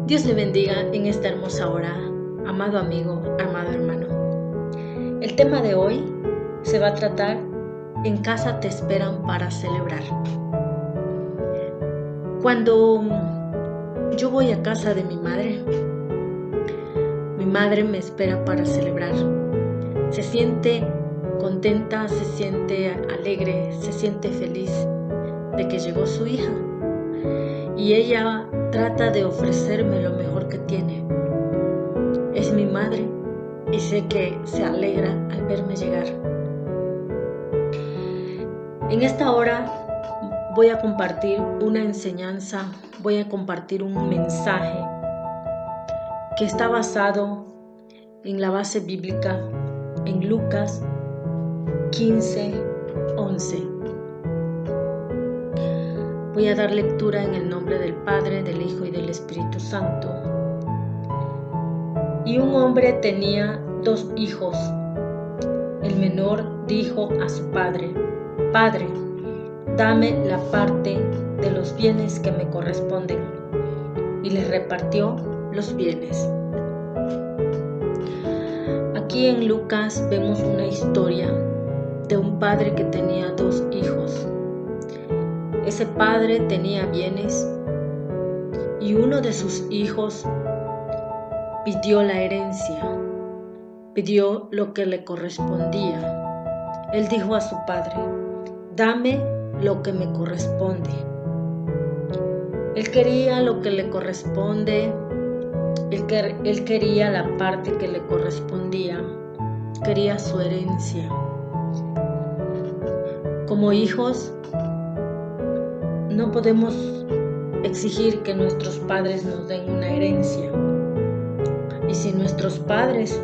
Dios le bendiga en esta hermosa hora, amado amigo, amado hermano. El tema de hoy se va a tratar En casa te esperan para celebrar. Cuando yo voy a casa de mi madre me espera para celebrar. Se siente contenta, se siente alegre, se siente feliz de que llegó su hija. Y ella trata de ofrecerme lo mejor que tiene. Es mi madre y sé que se alegra al verme llegar. En esta hora voy a compartir una enseñanza, voy a compartir un mensaje que está basado en la base bíblica en Lucas 15:11. Voy a dar lectura en el nombre del Padre, del Hijo y del Espíritu Santo. Y un hombre tenía 2 hijos. El menor dijo a su padre: Padre, dame la parte de los bienes que me corresponden. Y le repartió los bienes. Aquí en Lucas vemos una historia de un padre que tenía 2 hijos. Ese padre tenía bienes y uno de sus hijos pidió la herencia, pidió lo que le correspondía. Él dijo a su padre: dame lo que me corresponde. Él quería lo que le corresponde, él quería la parte que le correspondía, quería su herencia. Como hijos, no podemos exigir que nuestros padres nos den una herencia. Y si nuestros padres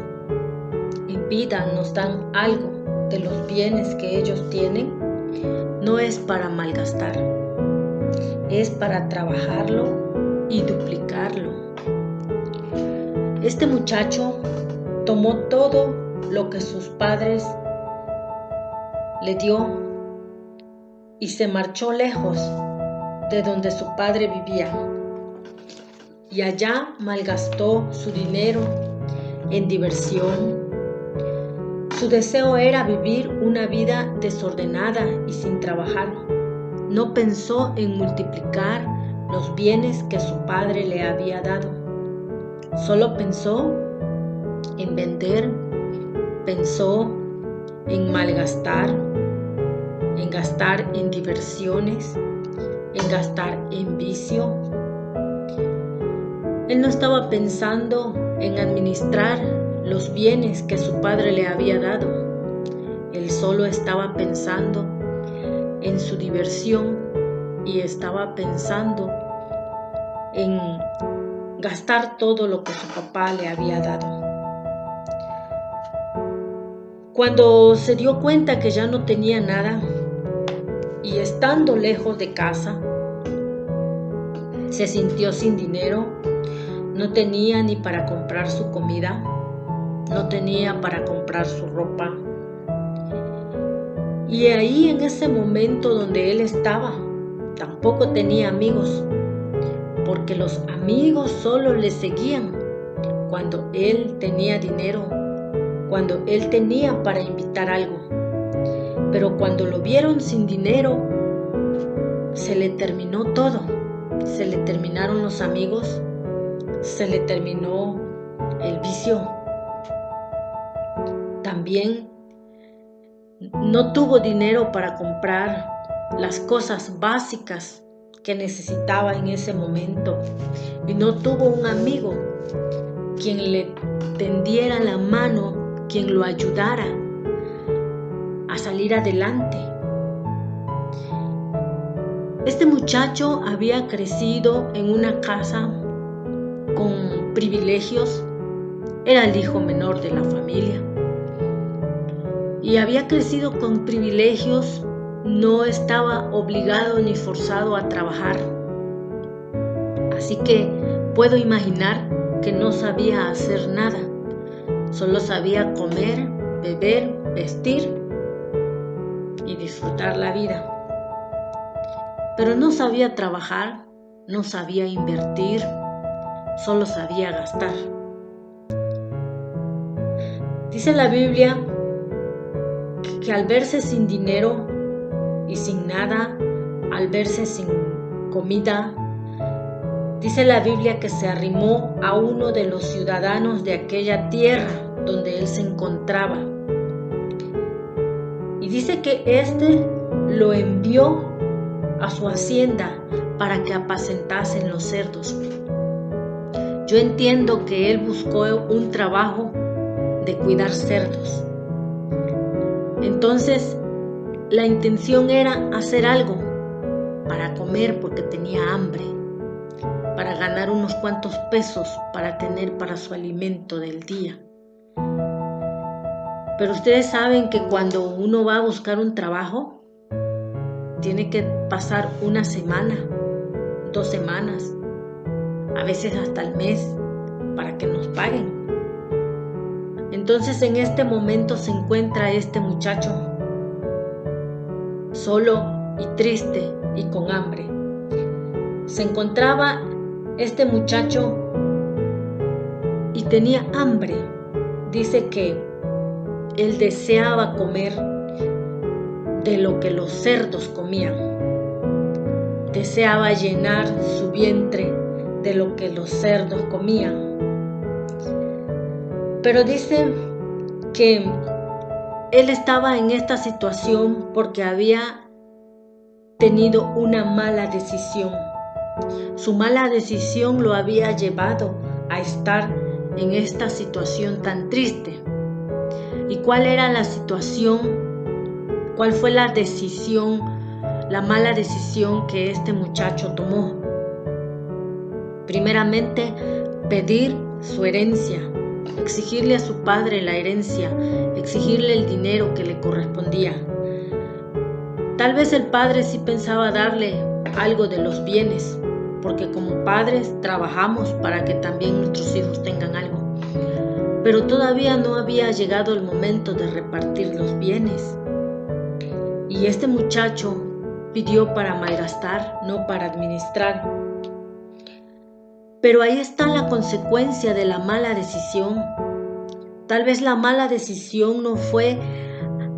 en vida nos dan algo de los bienes que ellos tienen, no es para malgastar, es para trabajarlo y duplicarlo. Este muchacho tomó todo lo que sus padres le dio y se marchó lejos de donde su padre vivía. Y allá malgastó su dinero en diversión. Su deseo era vivir una vida desordenada y sin trabajar. No pensó en multiplicar los bienes que su padre le había dado. Solo pensó en vender, pensó en malgastar, en gastar en diversiones, en gastar en vicio. Él no estaba pensando en administrar los bienes que su padre le había dado. Él solo estaba pensando en su diversión y estaba pensando en gastar todo lo que su papá le había dado. Cuando se dio cuenta que ya no tenía nada y estando lejos de casa, se sintió sin dinero. No tenía ni para comprar su comida, no tenía para comprar su ropa. Y ahí en ese momento donde él estaba, tampoco tenía amigos, porque los amigos solo le seguían cuando él tenía dinero, cuando él tenía para invitar algo. Pero cuando lo vieron sin dinero, se le terminó todo. Se le terminaron los amigos, se le terminó el vicio. También no tuvo dinero para comprar las cosas básicas que necesitaba en ese momento. Y no tuvo un amigo quien le tendiera la mano, quien lo ayudara a salir adelante. Este muchacho había crecido en una casa con privilegios. Era el hijo menor de la familia. Y había crecido con privilegios, no estaba obligado ni forzado a trabajar. Así que puedo imaginar que no sabía hacer nada. Solo sabía comer, beber, vestir y disfrutar la vida. Pero no sabía trabajar, no sabía invertir, solo sabía gastar. Dice la Biblia que al verse sin dinero y sin nada, al verse sin comida, dice la Biblia que se arrimó a uno de los ciudadanos de aquella tierra donde él se encontraba. Y dice que éste lo envió a su hacienda para que apacentasen los cerdos. Yo entiendo que él buscó un trabajo de cuidar cerdos. Entonces, la intención era hacer algo para comer porque tenía hambre, para ganar unos cuantos pesos para tener para su alimento del día. Pero ustedes saben que cuando uno va a buscar un trabajo, tiene que pasar una semana, 2 semanas, a veces hasta el mes, para que nos paguen. Entonces en este momento se encuentra este muchacho solo y triste y con hambre. Se encontraba este muchacho y tenía hambre. Dice que él deseaba comer de lo que los cerdos comían. Deseaba llenar su vientre de lo que los cerdos comían. Pero dice que él estaba en esta situación porque había tenido una mala decisión. Su mala decisión lo había llevado a estar en esta situación tan triste. ¿Y cuál era la situación? ¿Cuál fue la decisión, la mala decisión que este muchacho tomó? Primeramente, pedir su herencia, exigirle a su padre la herencia, exigirle el dinero que le correspondía. Tal vez el padre sí pensaba darle algo de los bienes, porque como padres trabajamos para que también nuestros hijos tengan algo. Pero todavía no había llegado el momento de repartir los bienes. Y este muchacho pidió para malgastar, no para administrar. Pero ahí está la consecuencia de la mala decisión. Tal vez la mala decisión no fue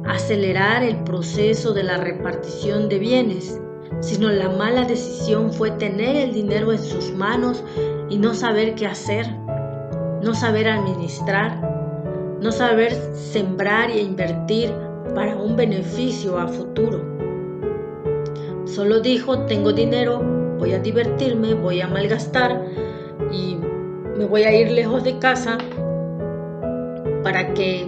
acelerar el proceso de la repartición de bienes, sino la mala decisión fue tener el dinero en sus manos y no saber qué hacer, no saber administrar, no saber sembrar e invertir para un beneficio a futuro. Solo dijo, tengo dinero, voy a divertirme, voy a malgastar y me voy a ir lejos de casa para que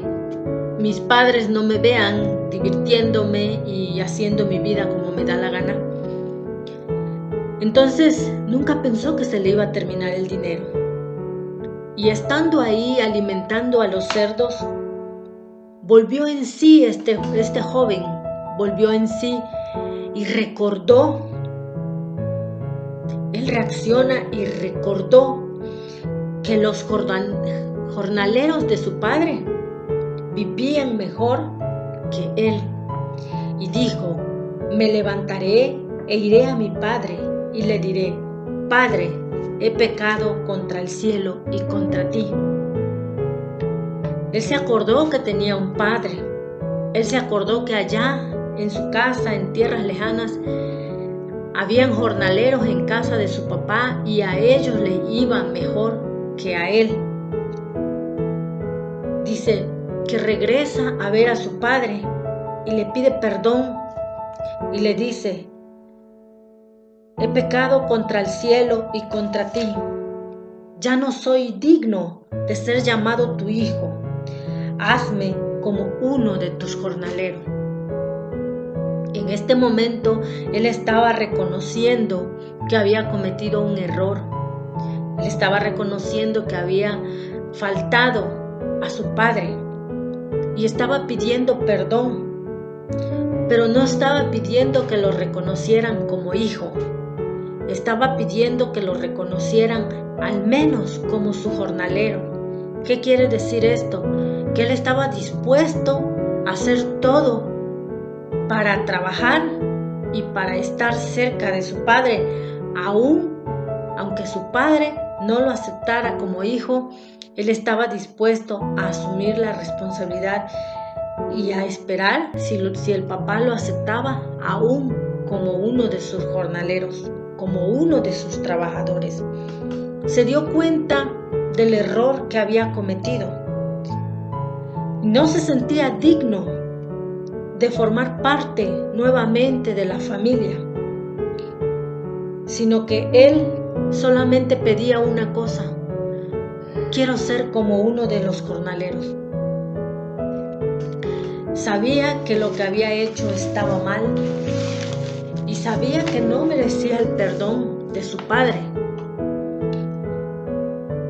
mis padres no me vean divirtiéndome y haciendo mi vida como me da la gana. Entonces nunca pensó que se le iba a terminar el dinero. Y estando ahí alimentando a los cerdos, volvió en sí este joven, volvió en sí y recordó. Él reacciona y recordó que los jornaleros de su padre vivían mejor que él. Y dijo, me levantaré e iré a mi padre y le diré, Padre, he pecado contra el cielo y contra ti. Él se acordó que tenía un padre. Él se acordó que allá en su casa, en tierras lejanas, habían jornaleros en casa de su papá y a ellos les iba mejor que a él. Dice que regresa a ver a su padre y le pide perdón y le dice, he pecado contra el cielo y contra ti. Ya no soy digno de ser llamado tu hijo. Hazme como uno de tus jornaleros. En este momento, él estaba reconociendo que había cometido un error. Él estaba reconociendo que había faltado a su padre y estaba pidiendo perdón, pero no estaba pidiendo que lo reconocieran como hijo. Estaba pidiendo que lo reconocieran al menos como su jornalero. ¿Qué quiere decir esto? Que él estaba dispuesto a hacer todo para trabajar y para estar cerca de su padre, aunque su padre no lo aceptara como hijo, él estaba dispuesto a asumir la responsabilidad y a esperar si el papá lo aceptaba aún como uno de sus jornaleros, como uno de sus trabajadores. Se dio cuenta del error que había cometido. No se sentía digno de formar parte nuevamente de la familia, sino que él solamente pedía una cosa: quiero ser como uno de los jornaleros. Sabía que lo que había hecho estaba mal y sabía que no merecía el perdón de su padre.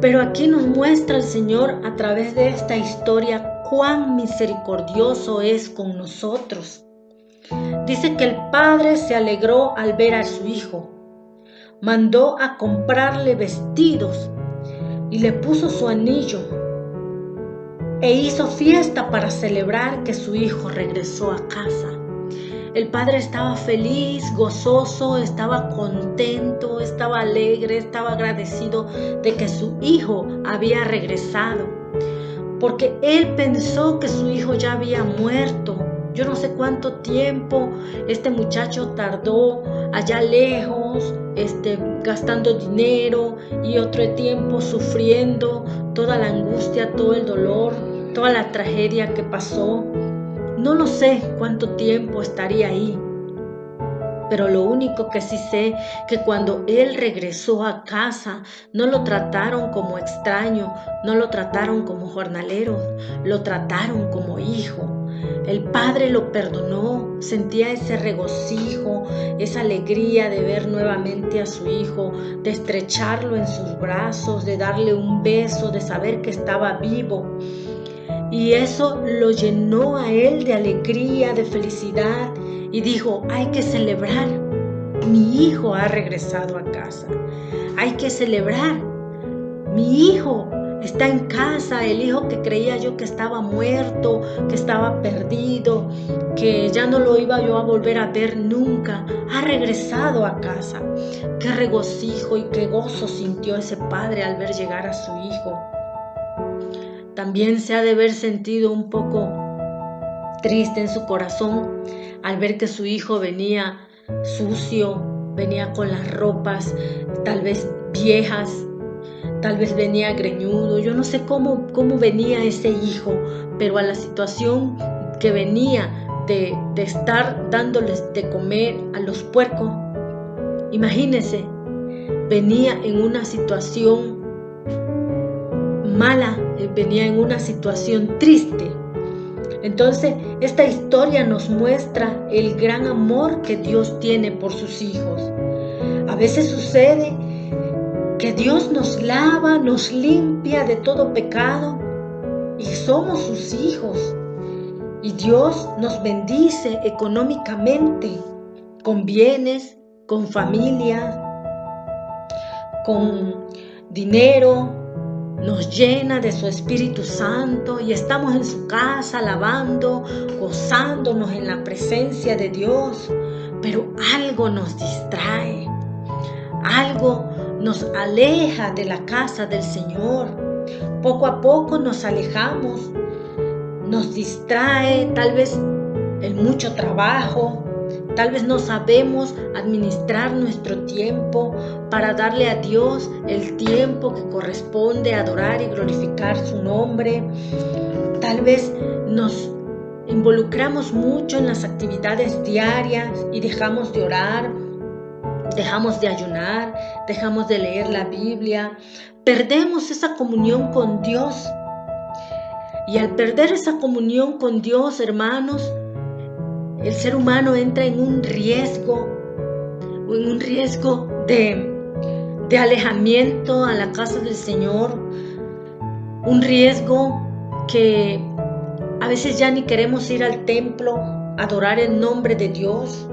Pero aquí nos muestra el Señor a través de esta historia cuán misericordioso es con nosotros. Dice que el padre se alegró al ver a su hijo, mandó a comprarle vestidos y le puso su anillo e hizo fiesta para celebrar que su hijo regresó a casa. El padre estaba feliz, gozoso, estaba contento, estaba alegre, estaba agradecido de que su hijo había regresado, porque él pensó que su hijo ya había muerto. Yo no sé cuánto tiempo este muchacho tardó allá lejos, gastando dinero, y otro tiempo sufriendo toda la angustia, todo el dolor, toda la tragedia que pasó. No lo sé cuánto tiempo estaría ahí, pero lo único que sí sé que cuando él regresó a casa no lo trataron como extraño, no lo trataron como jornalero, lo trataron como hijo. El padre lo perdonó, sentía ese regocijo, esa alegría de ver nuevamente a su hijo, de estrecharlo en sus brazos, de darle un beso, de saber que estaba vivo. Y eso lo llenó a él de alegría, de felicidad, y dijo: hay que celebrar, mi hijo ha regresado a casa, hay que celebrar, mi hijo está en casa, el hijo que creía yo que estaba muerto, que estaba perdido, que ya no lo iba yo a volver a ver nunca, ha regresado a casa. Qué regocijo y qué gozo sintió ese padre al ver llegar a su hijo. También se ha de haber sentido un poco triste en su corazón al ver que su hijo venía sucio, venía con las ropas tal vez viejas, tal vez venía greñudo. Yo no sé cómo venía ese hijo, pero a la situación que venía de estar dándoles de comer a los puercos, imagínense, venía en una situación mala, venía en una situación triste. Entonces, esta historia nos muestra el gran amor que Dios tiene por sus hijos. A veces sucede que Dios nos lava, nos limpia de todo pecado y somos sus hijos. Y Dios nos bendice económicamente, con bienes, con familia, con dinero. Nos llena de su Espíritu Santo y estamos en su casa alabando, gozándonos en la presencia de Dios. Pero algo nos distrae, algo nos aleja de la casa del Señor. Poco a poco nos alejamos, nos distrae tal vez el mucho trabajo, tal vez no sabemos administrar nuestro tiempo para darle a Dios el tiempo que corresponde a adorar y glorificar su nombre. Tal vez nos involucramos mucho en las actividades diarias y dejamos de orar, dejamos de ayunar, dejamos de leer la Biblia. Perdemos esa comunión con Dios. Y al perder esa comunión con Dios, hermanos, el ser humano entra en un riesgo de alejamiento a la casa del Señor, un riesgo que a veces ya ni queremos ir al templo a adorar el nombre de Dios.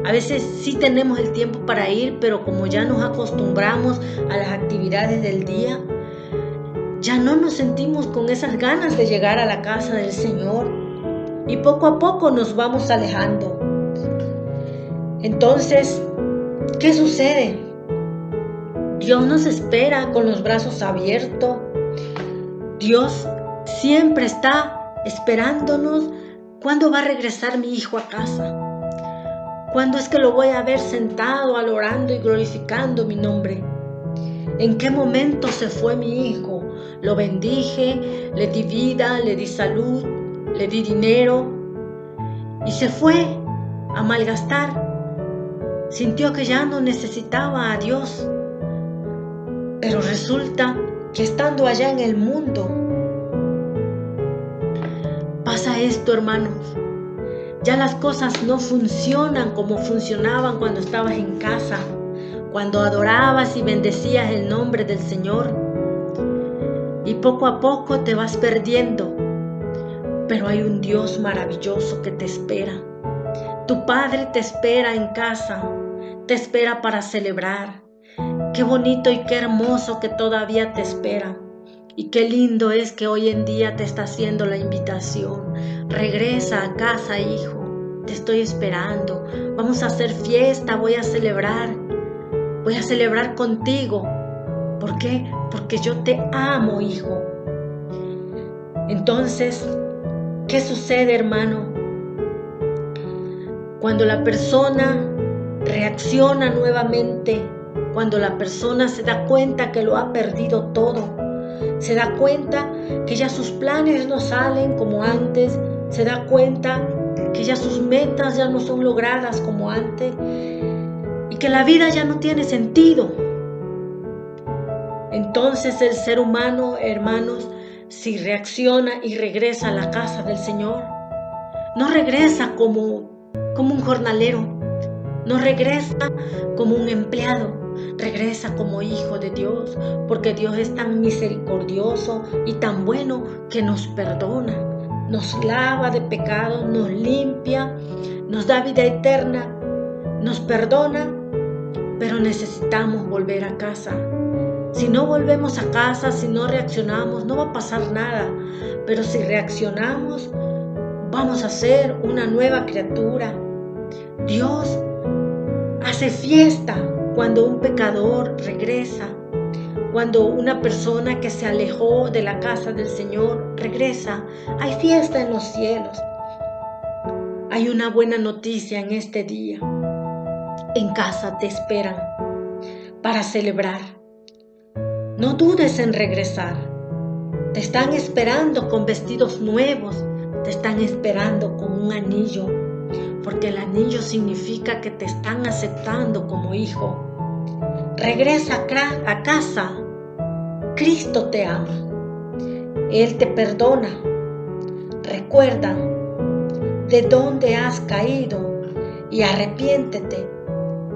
A veces sí tenemos el tiempo para ir, pero como ya nos acostumbramos a las actividades del día, ya no nos sentimos con esas ganas de llegar a la casa del Señor. Y poco a poco nos vamos alejando. Entonces, ¿qué sucede? Dios nos espera con los brazos abiertos. Dios siempre está esperándonos. ¿Cuándo va a regresar mi hijo a casa? ¿Cuándo es que lo voy a ver sentado, adorando y glorificando mi nombre? ¿En qué momento se fue mi hijo? Lo bendije, le di vida, le di salud, le di dinero y se fue a malgastar. Sintió que ya no necesitaba a Dios. Pero resulta que estando allá en el mundo, pasa esto, hermanos. Ya las cosas no funcionan como funcionaban cuando estabas en casa, cuando adorabas y bendecías el nombre del Señor. Y poco a poco te vas perdiendo. Pero hay un Dios maravilloso que te espera. Tu Padre te espera en casa, te espera para celebrar. Qué bonito y qué hermoso que todavía te espera. Y qué lindo es que hoy en día te está haciendo la invitación. Regresa a casa, hijo. Te estoy esperando. Vamos a hacer fiesta, voy a celebrar. Voy a celebrar contigo. ¿Por qué? Porque yo te amo, hijo. Entonces, ¿qué sucede, hermano? Cuando la persona reacciona nuevamente, cuando la persona se da cuenta que lo ha perdido todo, se da cuenta que ya sus planes no salen como antes, se da cuenta que ya sus metas ya no son logradas como antes y que la vida ya no tiene sentido. Entonces el ser humano, hermanos, si reacciona y regresa a la casa del Señor, no regresa como un jornalero, no regresa como un empleado, regresa como hijo de Dios, porque Dios es tan misericordioso y tan bueno que nos perdona, nos lava de pecado, nos limpia, nos da vida eterna, nos perdona, pero necesitamos volver a casa. Si no volvemos a casa, si no reaccionamos, no va a pasar nada, pero si reaccionamos, vamos a ser una nueva criatura. Dios hace fiesta cuando un pecador regresa, cuando una persona que se alejó de la casa del Señor regresa. Hay fiesta en los cielos. Hay una buena noticia en este día. En casa te esperan para celebrar. No dudes en regresar. Te están esperando con vestidos nuevos. Te están esperando con un anillo, porque el anillo significa que te están aceptando como hijo. Regresa a casa. Cristo te ama. Él te perdona. Recuerda de dónde has caído y arrepiéntete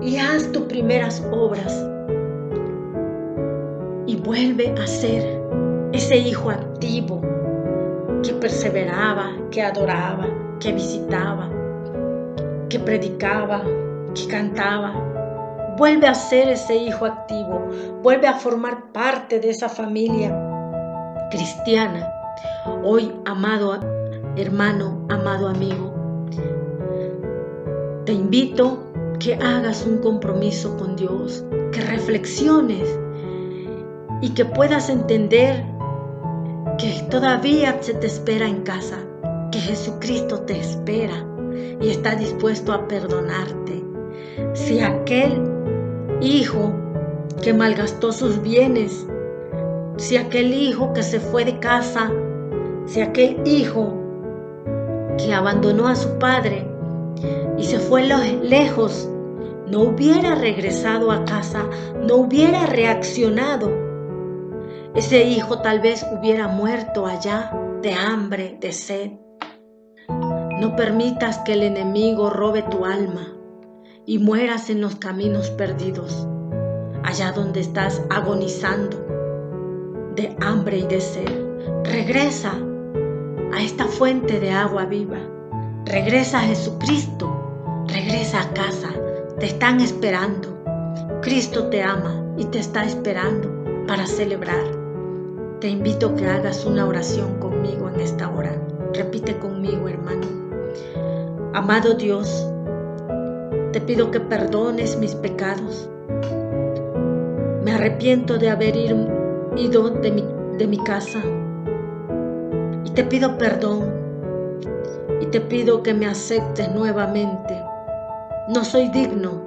y haz tus primeras obras y vuelve a ser ese hijo activo que perseveraba, que adoraba, que visitaba, que predicaba, que cantaba. Vuelve a ser ese hijo activo, vuelve a formar parte de esa familia cristiana. Hoy, amado hermano, amado amigo, te invito que hagas un compromiso con Dios, que reflexiones y que puedas entender que todavía se te espera en casa, que Jesucristo te espera y está dispuesto a perdonarte. Si aquel hijo que malgastó sus bienes, si aquel hijo que se fue de casa, si aquel hijo que abandonó a su padre y se fue lejos, no hubiera regresado a casa, no hubiera reaccionado, ese hijo tal vez hubiera muerto allá de hambre, de sed. No permitas que el enemigo robe tu alma y mueras en los caminos perdidos, allá donde estás agonizando de hambre y de sed. Regresa a esta fuente de agua viva. Regresa a Jesucristo. Regresa a casa. Te están esperando. Cristo te ama y te está esperando para celebrar. Te invito a que hagas una oración conmigo en esta hora. Repite conmigo, hermano. Amado Dios, te pido que perdones mis pecados. Me arrepiento de haber ido de mi casa y te pido perdón y te pido que me aceptes nuevamente. No soy digno,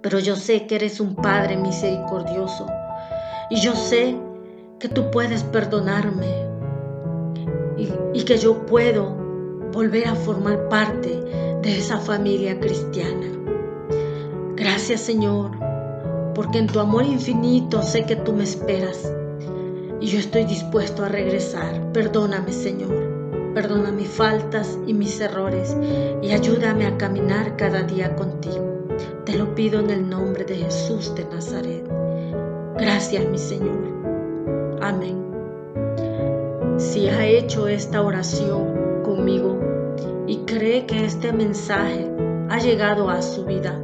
pero yo sé que eres un Padre misericordioso y yo sé que tú puedes perdonarme y que yo puedo volver a formar parte de esa familia cristiana. Gracias, Señor, porque en tu amor infinito sé que tú me esperas y yo estoy dispuesto a regresar. Perdóname, Señor. Perdona mis faltas y mis errores y ayúdame a caminar cada día contigo. Te lo pido en el nombre de Jesús de Nazaret. Gracias, mi Señor. Amén. Si ha hecho esta oración conmigo y cree que este mensaje ha llegado a su vida,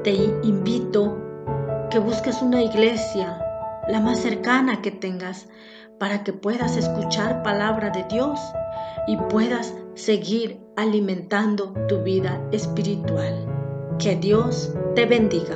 te invito que busques una iglesia, la más cercana que tengas, para que puedas escuchar palabra de Dios y puedas seguir alimentando tu vida espiritual. Que Dios te bendiga.